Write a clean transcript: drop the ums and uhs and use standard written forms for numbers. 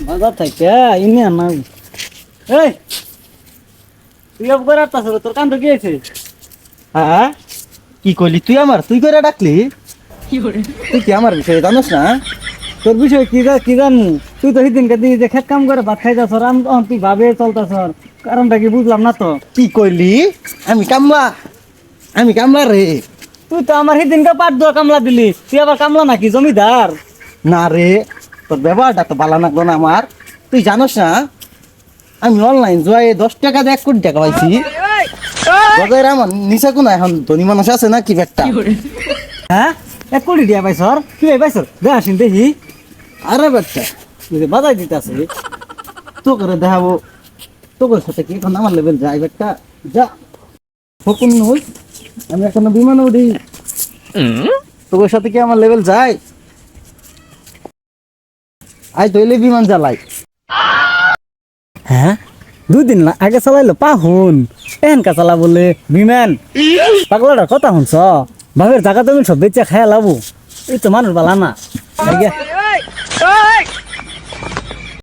বাজার থেকে ইনি আনা এই তুই করে আসতাছ তোর কাম তো গিয়েছে। হ্যাঁ কি কইলি তুই করে ডাকলি? তুই কি আমার বিষয়ে জানোস না? তোর বিষয় কি জানু? তুই তো সেদিনকে দিই যে খেত কাম করে ভাত খাই যাস তুই ভাবে চলতাছ, কারণটা কি বুঝলাম না তো। কি কইলি? আমি কামলা রে। তুই তো আমার সেদিনকে পাট দোয়া কামলা দিলি, তুই আবার কামলা নাকি জমিদার? না রে, তোর ব্যবহারটা তো ভালো লাগলো না আমার। তুই জানোস না আমি অনলাইন জয়ে 10 টাকা দিয়ে 1 কোটি টাকা পাইছি। বজায় আমার নিচে কোন এখন ধনী মানুষ আছে না কি ব্যাগটা? হ্যাঁ 1 কোটি দিয়া পাইছর? কি পাইছর দে আসিন দেখি। আরে বাচ্চা তুই যে বাজাই দিতেছে তো করে দেখাবো তোর সাথে কি এখন আমার লেভেল যায় ব্যাগটা যা হুকুম হই। আমি এখনো বিমানে উঠি, তোর সাথে কি আমার লেভেল যায়? আজ তৈলে বিমান জ্বালাই। হ্যাঁ 2 দিন আগে চালাইলো পাহুন এনকা চালা বলে বিমান। পাগলাটার কথা শুনছ, বাপের জায়গা তুমি সব বেচা খায়া লাবো, এই তো মানুষ বালা না।